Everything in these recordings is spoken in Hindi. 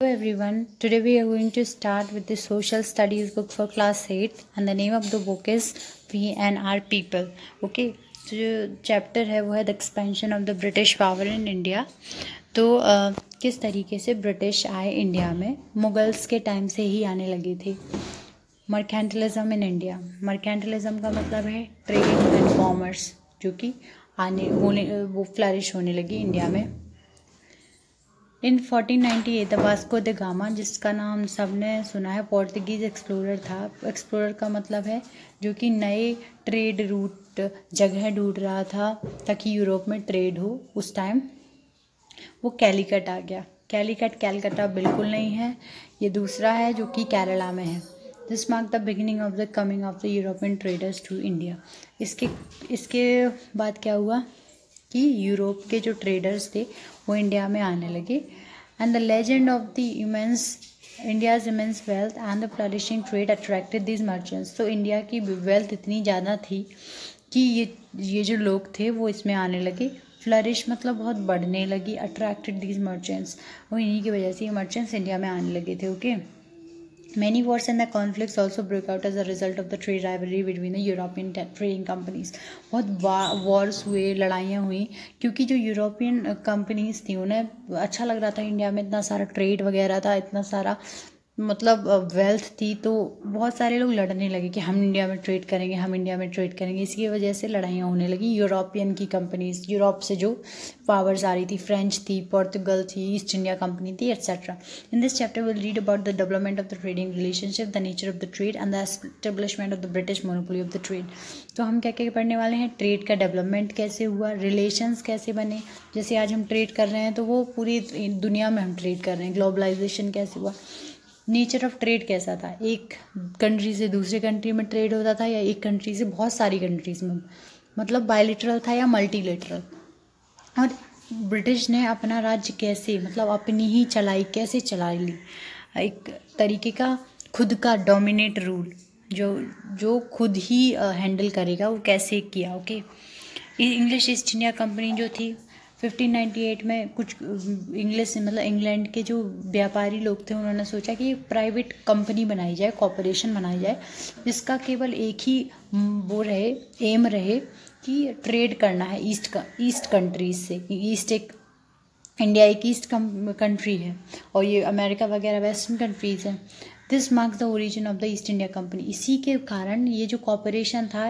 Hello everyone, today we are going to start with the social studies book for class 8 and the name of the book is We and Our People. Okay, तो जो चैप्टर है वो है the expansion of the British power in India. तो किस तरीके से ब्रिटिश आए इंडिया में, मुगल्स के टाइम से ही आने लगी थी। मर्केंटलिज्म इन इंडिया, मर्केंटलिज्म का मतलब है ट्रेड एंड कॉमर्स, जो कि वो फ्लरिश होने लगी इंडिया में। इन 1498 द वास्को द गामा, जिसका नाम सबने सुना है, पोर्तुगीज़ एक्सप्लोरर था। एक्सप्लोरर का मतलब है जो कि नए ट्रेड रूट जगह ढूंढ रहा था ताकि यूरोप में ट्रेड हो। उस टाइम वो कैलीकट आ गया। कैलीकट कैलकटा बिल्कुल नहीं है, ये दूसरा है जो कि केरला में है। This mark the beginning of the coming of the European traders to India. इसके बाद क्या हुआ कि यूरोप के जो ट्रेडर्स थे वो इंडिया में आने लगे। And the legend of the India's immense wealth and the flourishing trade attracted these merchants. तो इंडिया की वेल्थ इतनी ज़्यादा थी कि ये जो लोग थे वो इसमें आने लगे। फ्लरिश मतलब बहुत बढ़ने लगी। अट्रैक्टेड दीज मर्चेंट्स, वो इन्हीं की वजह से ये मर्चेंट्स इंडिया में आने लगे थे। Okay, Many wars and the conflicts also broke out as a result of the trade rivalry between the European trading companies. बहुत वॉर्स हुए, लड़ाइयाँ हुई, क्योंकि जो यूरोपियन कंपनीज थी उन्हें अच्छा लग रहा था इंडिया में इतना सारा ट्रेड वगैरह था, इतना सारा मतलब वेल्थ थी। तो बहुत सारे लोग लड़ने लगे कि हम इंडिया में ट्रेड करेंगे, हम इंडिया में ट्रेड करेंगे। इसकी वजह से लड़ाइयाँ होने लगी। यूरोपियन की कंपनीज, यूरोप से जो पावर्स आ रही थी, फ्रेंच थी, पोर्तुगल थी, ईस्ट इंडिया कंपनी थी, etcetera. In this chapter will read about the development of the trading relationship, the nature of the trade and the establishment of the British monopoly of the trade. तो हम क्या क्या पढ़ने वाले हैं, ट्रेड का डेवलपमेंट कैसे हुआ, रिलेशंस कैसे बने। जैसे आज हम ट्रेड कर रहे हैं तो वो पूरी दुनिया में हम ट्रेड कर रहे हैं। ग्लोबलाइजेशन कैसे हुआ, नेचर ऑफ ट्रेड कैसा था, एक कंट्री से दूसरे कंट्री में ट्रेड होता था या एक कंट्री से बहुत सारी कंट्रीज़ में, मतलब बायलिटरल था या मल्टीलेटरल। और ब्रिटिश ने अपना राज्य कैसे, मतलब अपनी ही कैसे चला ली, एक तरीके का खुद का डोमिनेट रूल जो खुद ही हैंडल करेगा, वो कैसे किया। Okay, English East India company जो थी 1598 में, कुछ इंग्लिश मतलब इंग्लैंड के जो व्यापारी लोग थे उन्होंने सोचा कि प्राइवेट कंपनी बनाई जाए, कॉरपोरेशन बनाई जाए, जिसका केवल एक ही वो रहे, एम रहे कि ट्रेड करना है ईस्ट कंट्रीज से। इंडिया एक ईस्ट कंट्री है और ये अमेरिका वगैरह वेस्टर्न कंट्रीज़ हैं। This marks the origin of the East India company. इसी के कारण ये जो कॉरपोरेशन था,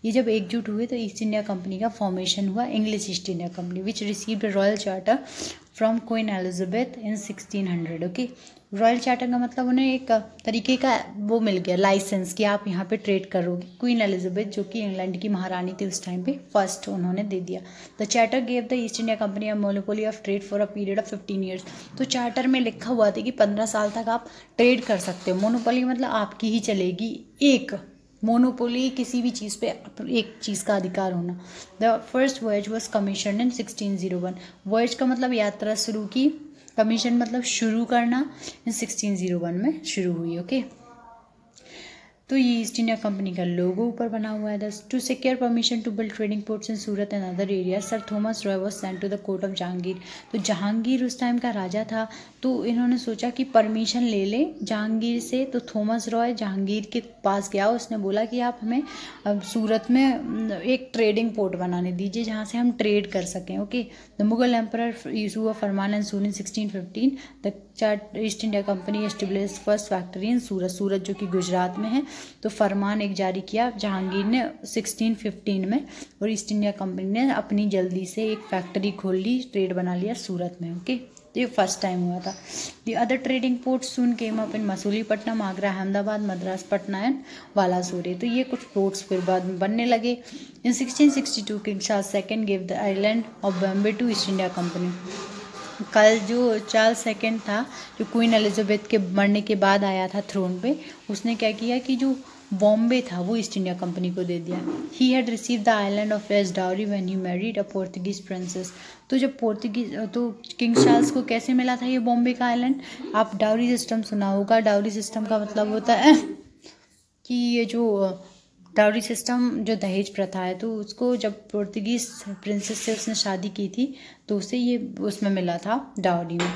ये जब एकजुट हुए तो ईस्ट इंडिया कंपनी का फॉर्मेशन हुआ, English East India company, which received royal charter from queen Elizabeth in 1600। Okay, royal charter का मतलब उन्हें एक तरीके का वो मिल गया, लाइसेंस, कि आप यहाँ पे ट्रेड करोगे। क्वीन एलिजाबेथ जो कि इंग्लैंड की महारानी थी उस टाइम पे, फर्स्ट उन्होंने दे दिया। The charter gave the East India company a monopoly of trade for a period of 15 years. तो चार्टर में लिखा हुआ था कि 15 साल तक आप ट्रेड कर सकते हो। मोनोपोली मतलब आपकी ही चलेगी, एक मोनोपोली, किसी भी चीज़ पे एक चीज़ का अधिकार होना। The first voyage was commission in 1601। Voyage का मतलब यात्रा शुरू की, कमीशन मतलब शुरू करना, इन 1601 में शुरू हुई। ओके, तो ये ईस्ट इंडिया कंपनी का लोगो ऊपर बना हुआ है। To secure permission to build trading ports in Surat and other area, sir Thomas Roy was sent to the court of Jahangir. तो जहांगीर उस टाइम का राजा था, तो इन्होंने सोचा कि परमिशन ले लें जहांगीर से। तो थॉमस रॉय जहांगीर के पास गया, उसने बोला कि आप हमें सूरत में एक ट्रेडिंग पोर्ट बनाने दीजिए जहाँ से हम ट्रेड कर सकें। Okay, the Mughal emperor issue a farman and soon in 1615 the East India Company establish first factory in Surat जो कि गुजरात में है। तो फरमान एक जारी किया जहांगीर ने 1615 में, और ईस्ट इंडिया कंपनी ने अपनी जल्दी से एक फैक्ट्री खोल ली, ट्रेड बना लिया सूरत में। ओके, तो ये फर्स्ट टाइम हुआ था। The other trading ports soon came up in Masulipatnam, Agra, Ahmedabad, Madras, Patna and Balasore. तो ये कुछ पोर्ट्स फिर बाद में बनने लगे। In 1662 King Charles second gave the island of Bombay to East India Company. कल जो चार्ल्स सेकंड था, जो क्वीन एलिजाबेथ के मरने के बाद आया था थ्रोन पे, उसने क्या किया कि जो बॉम्बे था वो ईस्ट इंडिया कंपनी को दे दिया। He had receive the island of as dowry when he married a Portuguese princess. तो जब तो किंग चार्ल्स को कैसे मिला था ये बॉम्बे का आइलैंड, आप डाउरी सिस्टम सुना होगा। डाउरी सिस्टम का मतलब होता है कि ये जो डाउरी सिस्टम, जो दहेज प्रथा है, तो उसको जब पोर्तुगीज प्रिंसेस से उसने शादी की थी तो उसे ये उसमें मिला था डाउरी में।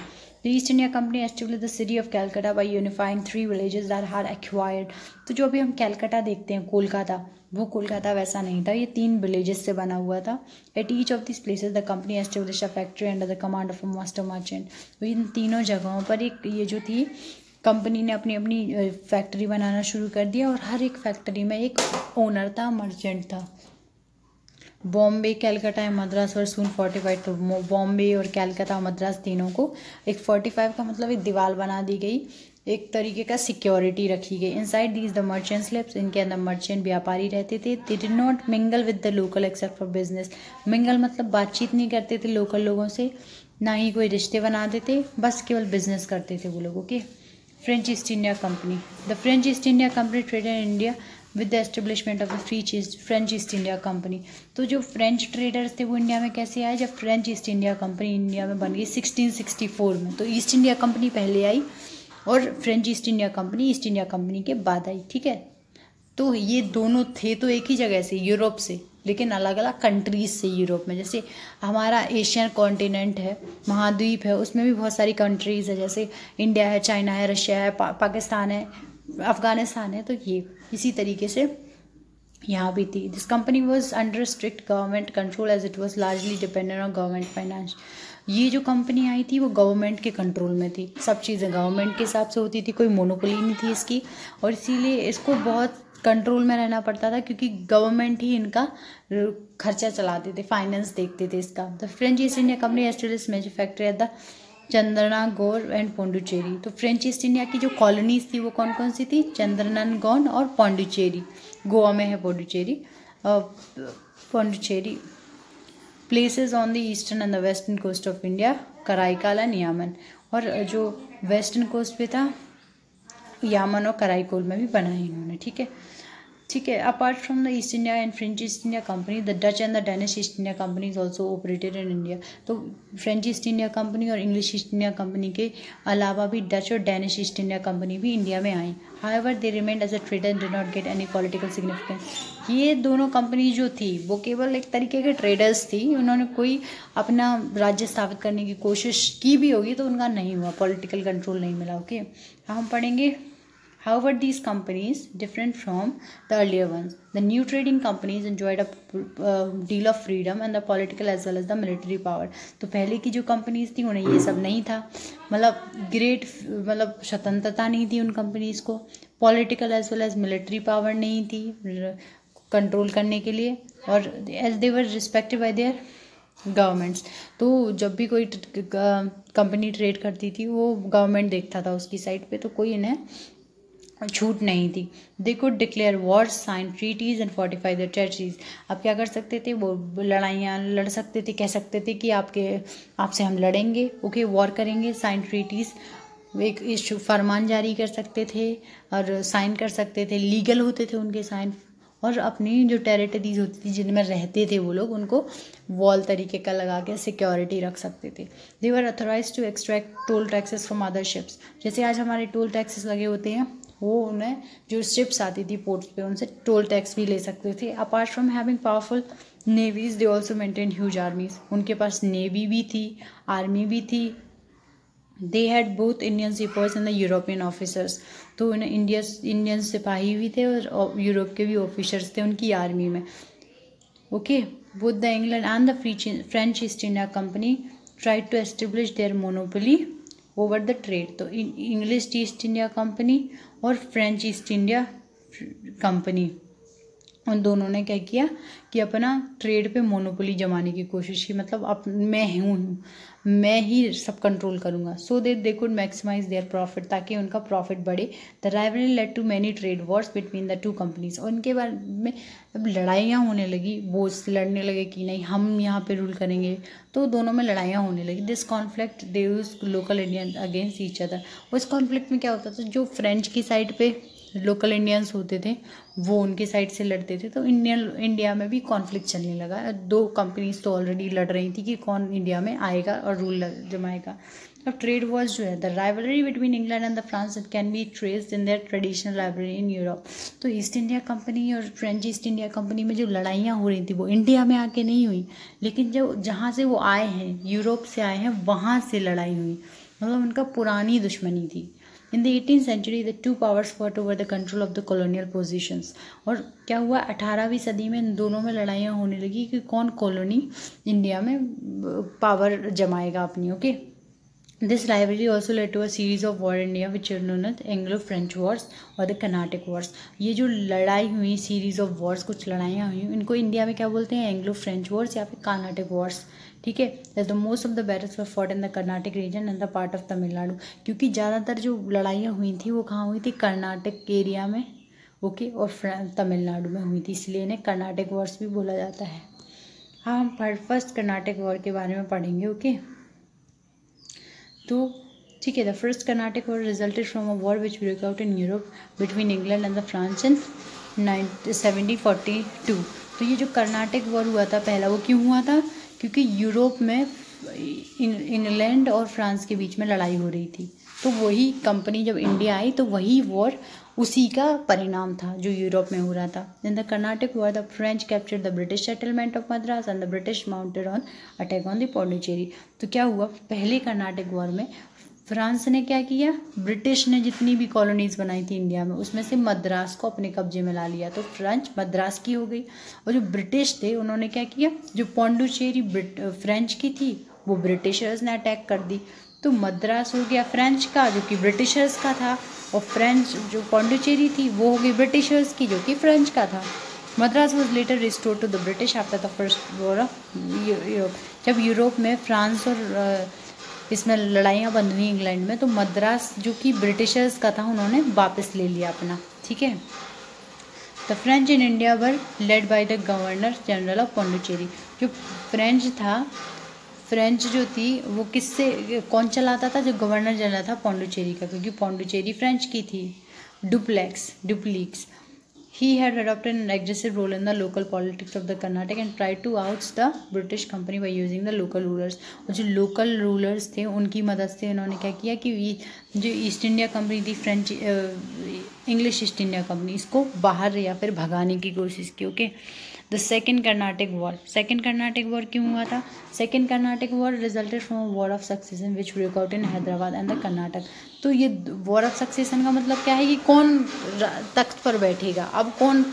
The East India Company established the city of Calcutta by unifying 3 villages that had acquired. तो जो अभी हम कैलकाटा देखते हैं कोलकाता, वो कोलकाता वैसा नहीं था, ये 3 विलेजेस से बना हुआ था। At each of this places the company establish a factory under the command of a master merchant. तो इन तीनों जगहों पर एक ये जो थी कंपनी ने अपनी अपनी फैक्ट्री बनाना शुरू कर दिया, और हर एक फैक्ट्री में एक ओनर था, मर्चेंट था। Bombay, Calcutta and Madras were soon fortified. तो बॉम्बे और कैलकाता, मद्रास तीनों को एक 45 का मतलब एक दीवार बना दी गई, एक तरीके का सिक्योरिटी रखी गई। Inside these the merchant slips, इनके अंदर मर्चेंट व्यापारी रहते थे। They did not mingle with the local except for business. Mingle मतलब बातचीत नहीं करते थे लोकल लोगों से, ना ही कोई रिश्ते बनाते थे, बस केवल बिजनेस करते थे वो लोग। Okay. French East India Company. The French East India company traded in India with the establishment of the French East India company. तो जो फ्रेंच ट्रेडर्स थे वो इंडिया में कैसे आए, जब French East India company India में बन गई 1664 में। तो ईस्ट इंडिया कंपनी पहले आई और फ्रेंच ईस्ट इंडिया कंपनी के बाद आई। ठीक है, तो ये दोनों थे तो एक ही जगह से, यूरोप से, लेकिन अलग अलग कंट्रीज से। यूरोप में जैसे हमारा एशियन कॉन्टिनेंट है, महाद्वीप है, उसमें भी बहुत सारी कंट्रीज है, जैसे इंडिया है, चाइना है, रशिया है, पाकिस्तान है, अफगानिस्तान है। तो ये इसी तरीके से यहाँ भी थी। This company was under strict government control as it was largely dependent on government finance. ये जो कंपनी आई थी वो गवर्नमेंट के कंट्रोल में थी, सब चीज़ें गवर्नमेंट के हिसाब से होती थी, कोई मोनोपोली नहीं थी इसकी, और इसीलिए इसको बहुत कंट्रोल में रहना पड़ता था, क्योंकि गवर्नमेंट ही इनका खर्चा चलाते थे, फाइनेंस देखते थे इसका। The French East India Company established major factory at the Chandernagore and Pondicherry. तो फ्रेंच ईस्ट इंडिया की जो कॉलोनीज थी वो कौन कौन सी थी, चंद्रनागौर और पौंडुचेरी, गोवा में है Pondicherry. Places on the eastern and the western coast of India, Karaikal and Yanam. और जो वेस्टर्न कोस्ट पे था, यामन और कराईकोल में भी बनाए इन्होंने। ठीक है। Apart from the East India and French East India Company, the Dutch and the Danish East India companies also operated in India. तो फ्रेंच ईस्ट इंडिया कंपनी और इंग्लिश ईस्ट इंडिया कंपनी के अलावा भी डच और डेनिश ईस्ट इंडिया कंपनी भी इंडिया में आई। However they remained as a trader and did not get any political significance. ये दोनों कंपनी जो थी वो केवल एक तरीके के ट्रेडर्स थी, उन्होंने कोई अपना राज्य स्थापित करने की कोशिश की भी होगी तो उनका नहीं हुआ, पॉलिटिकल कंट्रोल नहीं मिला। ओके, हम पढ़ेंगे how were these companies different from the earlier ones. The new trading companies enjoyed a deal of freedom and the political as well as the military power. तो पहले की जो कंपनीज थी उन्हें ये सब नहीं था, मतलब स्वतंत्रता नहीं थी उन कंपनीज को, political as well as military power नहीं थी कंट्रोल करने के लिए, और as they were respected by their governments. तो जब भी कोई कंपनी ट्रेड करती थी वो गवर्नमेंट देखता था उसकी साइड पे, तो कोई इन्हें छूट नहीं थी। They could declare wars, sign treaties and fortify their territories. अब क्या कर सकते थे, वो लड़ाइयाँ लड़ सकते थे, कह सकते थे कि आपसे हम लड़ेंगे, ओके, वॉर करेंगे, साइन ट्रीटीज, एक इशू फरमान जारी कर सकते थे और साइन कर सकते थे, लीगल होते थे उनके साइन, और अपनी जो टेरिटरीज होती थी जिनमें रहते थे वो लोग, उनको वॉल तरीके का लगा के सिक्योरिटी रख सकते थे। They were authorize to extract toll taxes from other ships. जैसे आज हमारे टोल टैक्सेस लगे होते हैं, वो उन्हें जो शिप्स आती थी पोर्ट्स पे उनसे टोल टैक्स भी ले सकते थे। Apart from having powerful navies they also maintain huge armies. उनके पास नेवी भी थी, आर्मी भी थी। They had both Indian sipahis and the European officers. तो उन्हें इंडियन सिपाही भी थे और यूरोप के भी ऑफिसर्स थे उनकी आर्मी में। Okay, both the England and the French East India Company tried to establish their monopoly over the trade. तो इंग्लिश ईस्ट इंडिया कंपनी और फ्रेंच ईस्ट इंडिया कंपनी, उन दोनों ने क्या किया कि अपना ट्रेड पे मोनोपोली जमाने की कोशिश की, मतलब अब मैं ही सब कंट्रोल करूँगा, so that they could maximize their profit, ताकि उनका प्रॉफिट बढ़े। The rivalry led to many trade wars between the two companies. और उनके बारे में अब लड़ाइयाँ होने लगी, वो लड़ने लगे कि नहीं हम यहाँ पे रूल करेंगे, तो दोनों में लड़ाइयाँ होने लगी। This conflict they use local Indian against each other. उस कॉन्फ्लिक्ट में क्या होता था, जो फ्रेंच की साइड पे लोकल इंडियंस होते थे वो उनके साइड से लड़ते थे, तो इंडिया में भी कॉन्फ्लिक्ट चलने लगा। दो कंपनीज तो ऑलरेडी लड़ रही थी कि कौन इंडिया में आएगा और रूल जमाएगा। अब ट्रेड वॉर्स जो है, the rivalry between England and the France, it can be traced in their traditional rivalry in Europe. तो ईस्ट इंडिया कंपनी और फ्रेंच ईस्ट इंडिया कंपनी में जो लड़ाइयाँ हो रही थी वो इंडिया में आके नहीं हुई, लेकिन जो जहाँ से वो आए हैं, यूरोप से आए हैं, वहाँ से लड़ाई हुई। मतलब उनका पुरानी दुश्मनी थी। In the 18th century the two powers fought over the control of the colonial positions. और क्या हुआ, 18वीं सदी में इन दोनों में लड़ाइयाँ होने लगी कि कौन कॉलोनी इंडिया में पावर जमाएगा अपनी। Okay, this rivalry also led to a series of war in India which are known as Anglo-French wars और the Carnatic wars। ये जो लड़ाई हुई, सीरीज ऑफ वॉर्स, कुछ लड़ाइयाँ हुई, इनको इंडिया में क्या बोलते हैं, एंग्लो फ्रेंच वॉर्स या फिर कार्नाटिक वॉर्स। ठीक है, the most of the battles were fought in the Carnatic region and the part of Tamil Nadu. क्योंकि ज़्यादातर जो लड़ाइयाँ हुई थी वो कहाँ हुई थी, कर्नाटक एरिया में, ओके, और तमिलनाडु में हुई थी, इसलिए इन्हें कर्नाटिक वॉर्स भी बोला जाता है। हाँ, हम फर्स्ट कर्नाटिक वॉर के बारे में पढ़ेंगे। ओके, तो ठीक है, the first Carnatic war resulted from a war which break out in Europe between England and the France in 1742। तो ये जो कर्नाटिक वॉर हुआ था पहला, वो क्यों हुआ था, क्योंकि यूरोप में इंग्लैंड और फ्रांस के बीच में लड़ाई हो रही थी। तो वही कंपनी जब इंडिया आई तो वही वॉर उसी का परिणाम था जो यूरोप में हो रहा था। इन the Carnatic war the French captured the British settlement of Madras and the British mounted on attack on the Pondicherry. तो क्या हुआ, पहले कर्नाटिक वॉर में फ्रांस ने क्या किया, ब्रिटिश ने जितनी भी कॉलोनीज बनाई थी इंडिया में उसमें से मद्रास को अपने कब्जे में ला लिया, तो फ्रेंच मद्रास की हो गई। और जो ब्रिटिश थे उन्होंने क्या किया, जो पौंडीचेरी फ्रेंच की थी वो ब्रिटिशर्स ने अटैक कर दी। तो मद्रास हो गया फ्रेंच का जो कि ब्रिटिशर्स का था, और फ्रेंच जो पौंडीचेरी थी वो हो गई ब्रिटिशर्स की जो कि फ्रेंच का था। Madras was later restored to the British after the first war of Europe. जब यूरोप में फ्रांस और इसमें लड़ाइयाँ बंद हुई इंग्लैंड में, तो मद्रास जो कि ब्रिटिशर्स का था उन्होंने वापस ले लिया अपना। ठीक है, the French in India were led by the governor general of Pondicherry. जो फ्रेंच था, फ्रेंच जो थी वो किससे, कौन चलाता था, जो गवर्नर जनरल था पौंडीचेरी का, क्योंकि पौंडीचेरी फ्रेंच की थी। Duplex he had adopted an aggressive role in the local politics of the Carnatic and tried to oust the British company by using the local rulers। और जो लोकल रूलर्स थे उनकी मदद से उन्होंने क्या किया कि जो ईस्ट इंडिया कंपनी थी, French English East India Company, इसको बाहर या फिर भगाने की कोशिश की। Okay, the second Carnatic war. Second Carnatic war क्यों हुआ था, second Carnatic war resulted from war of succession which break out in Hyderabad and the Karnataka. तो ये वॉर ऑफ सक्सेशन का मतलब क्या है कि कौन तख्त पर बैठेगा, अब कौन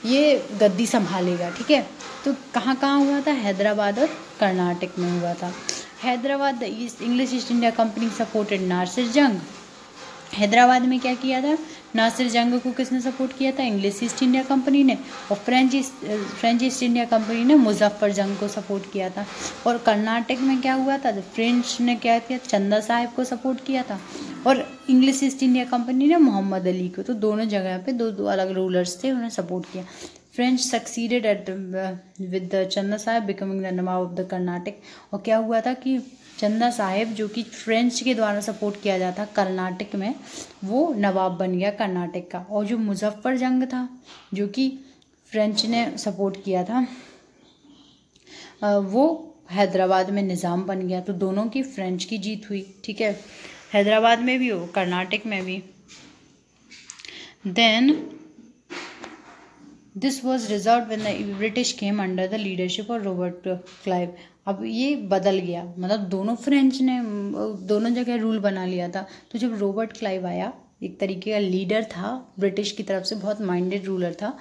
ये गद्दी संभालेगा। ठीक है, तो कहाँ कहाँ हुआ था, हैदराबाद और कर्नाटक में हुआ था। Hyderabad the English East India Company supported Nasir Jung. Hyderabad में क्या किया था, नासिर जंग को किसने सपोर्ट किया था, इंग्लिश ईस्ट इंडिया कंपनी ने, और फ्रेंच ईस्ट इंडिया कंपनी ने मुजफ्फर जंग को सपोर्ट किया था। और कर्नाटक में क्या हुआ था, तो फ्रेंच ने क्या किया, चंदा साहिब को सपोर्ट किया था, और इंग्लिश ईस्ट इंडिया कंपनी ने मोहम्मद अली को। तो दोनों जगह पे दो अलग रूलर्स थे, उन्हें सपोर्ट किया। French succeeded at with the Chanda Sahib becoming the nawab of the Carnatic. और क्या हुआ था कि चंदा साहिब जो कि फ्रेंच के द्वारा सपोर्ट किया जाता कर्नाटक में, वो नवाब बन गया कर्नाटक का। और जो मुजफ्फर जंग था जो कि फ्रेंच ने सपोर्ट किया था, वो हैदराबाद में निज़ाम बन गया। तो दोनों की फ्रेंच की जीत हुई। ठीक है, हैदराबाद में भी हो, कर्नाटक में भी। Then this was resolve when the British came under the leadership of Robert Clive. अब ये बदल गया, मतलब दोनों फ्रेंच ने दोनों जगह रूल बना लिया था। तो जब रॉबर्ट क्लाइव आया, एक तरीके का लीडर था ब्रिटिश की तरफ से, बहुत माइंडेड रूलर था।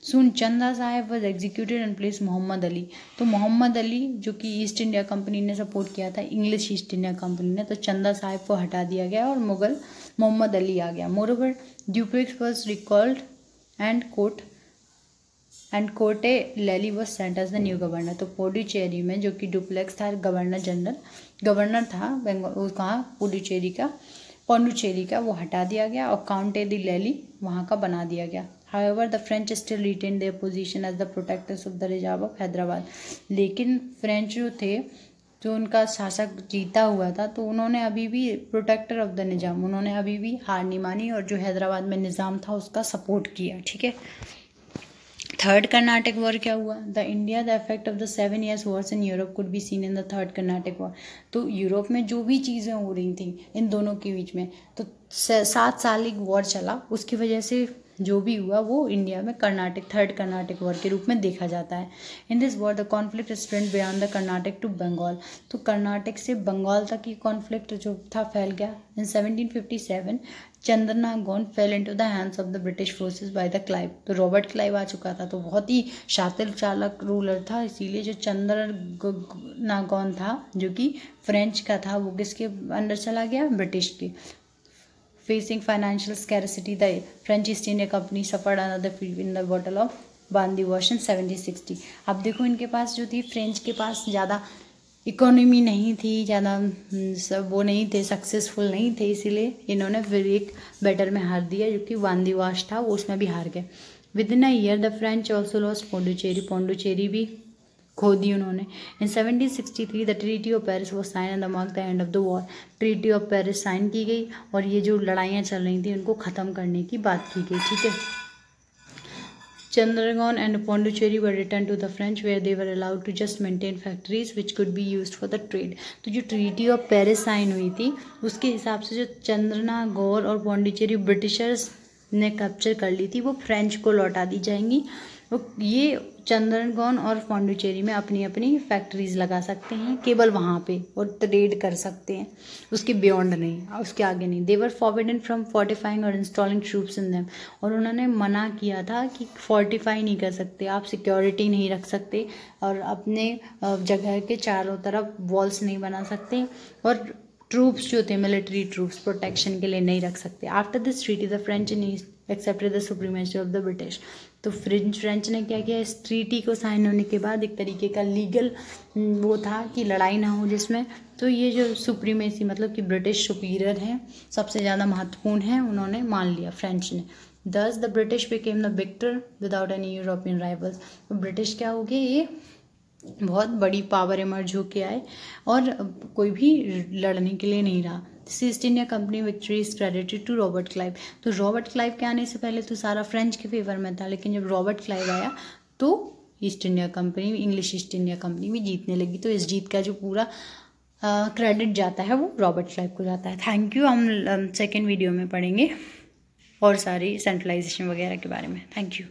Soon Chanda Sahib was executed and place Mohammed Ali. तो मोहम्मद अली जो कि ईस्ट इंडिया कंपनी ने सपोर्ट किया था, इंग्लिश ईस्ट इंडिया कंपनी ने, तो चंदा साहिब को हटा दिया गया और मुगल मोहम्मद अली आ गया। Moreover Dupleix was recalled and Comte Lally was sent as the new governor. तो पौंडीचेरी में जो कि डुप्लेक्स था गवर्नर था बंगाल, कहाँ पौंडीचेरी का वो हटा दिया गया और काउंटे द लैली वहाँ का बना दिया गया। However, the French still retained their position as the protectors of the Rajab of Hyderabad. लेकिन फ्रेंच जो थे, जो उनका शासक जीता हुआ था, तो उन्होंने अभी भी प्रोटेक्टर ऑफ द निज़ाम, उन्होंने अभी भी हार नहीं मानी और जो हैदराबाद में निज़ाम था उसका सपोर्ट किया। ठीक है, थर्ड कर्नाटक वॉर क्या हुआ, the India the effect of the 7 years Wars in Europe could be seen in the third Karnataka war. तो यूरोप में जो भी चीज़ें हो रही थी इन दोनों के बीच में, तो 7 साल एक वॉर चला, उसकी वजह से जो भी हुआ वो इंडिया में थर्ड कर्नाटिक वॉर के रूप में देखा जाता है। In this war the conflict spread beyond the Carnatic to Bengal. तो कर्नाटक से बंगाल तक ये कॉन्फ्लिक्ट जो था फैल गया। In 1757 Chandernagore fell into the hands of the British forces by the Clive. तो रॉबर्ट क्लाइव आ चुका था, तो बहुत ही शातिर चालक रूलर था, इसीलिए जो चंद्रनागौन था जो कि फ्रेंच का था वो किसके अंडर चला गया, ब्रिटिश के। Facing financial scarcity the French East India Company suffered another defeat in the battle of Wandiwash in 1760। अब देखो इनके पास जो थी, फ्रेंच के पास ज़्यादा इकोनॉमी नहीं थी, ज़्यादा सब वो नहीं थे, सक्सेसफुल नहीं थे, इसीलिए इन्होंने फिर एक बैटल में हार दिया जो कि बांदीवाश था, वो उसमें भी हार गए। Within a year the French also lost Pondicherry भी खो दी उन्होंने। In 1763 the treaty of Paris वो sign and the mark the end of the war. Treaty of Paris sign की गई और ये जो लड़ाइयाँ चल रही थी उनको ख़त्म करने की बात की गई, ठीक है। Chandragon and Pondicherry were returned to the French where they were allowed to just maintain factories which could be used for the trade। तो जो ट्रीटी ऑफ पेरिस साइन हुई थी उसके हिसाब से जो चंद्रनागौर और पौंडीचेरी ब्रिटिशर्स ने कैप्चर कर ली थी वो फ्रेंच को लौटा दी जाएंगी। ये चंद्रनागौन और पौंडीचेरी में अपनी अपनी फैक्ट्रीज लगा सकते हैं केवल वहाँ पे और ट्रेड कर सकते हैं, उसके बियॉन्ड नहीं, उसके आगे नहीं। दे वर फॉरबिडन फ्रॉम फोर्टिफाइंग और इंस्टॉलिंग ट्रूप्स इन देम। और उन्होंने मना किया था कि फोर्टिफाई नहीं कर सकते आप, सिक्योरिटी नहीं रख सकते और अपने जगह के चारों तरफ वॉल्स नहीं बना सकते और ट्रूप्स जो थे मिलिट्री ट्रूप्स प्रोटेक्शन के लिए नहीं रख सकते। After this treaty the French accepted the supremacy of the British. तो फ्रेंच ने क्या किया, इस ट्रीटी को साइन होने के बाद एक तरीके का लीगल वो था कि लड़ाई ना हो जिसमें, तो ये जो सुप्रीमेसी मतलब कि ब्रिटिश सुपीरियर हैं, सबसे ज़्यादा महत्वपूर्ण है, उन्होंने मान लिया फ्रेंच ने। Thus the British became the victor without any European rivals. तो ब्रिटिश क्या हो गए, ये बहुत बड़ी पावर इमर्ज होके आए और कोई भी लड़ने के लिए नहीं रहा। East India Company victory is credited to Robert Clive. तो रॉबर्ट क्लाइव के आने से पहले तो सारा फ्रेंच के फेवर में था, लेकिन जब रॉबर्ट क्लाइव आया तो east India company, English East India Company भी जीतने लगी। तो इस जीत का जो पूरा क्रेडिट जाता है वो रॉबर्ट क्लाइव को जाता है। Thank you. हम सेकेंड वीडियो में पढ़ेंगे और सारी सेंट्रलाइजेशन वगैरह के बारे में। Thank you.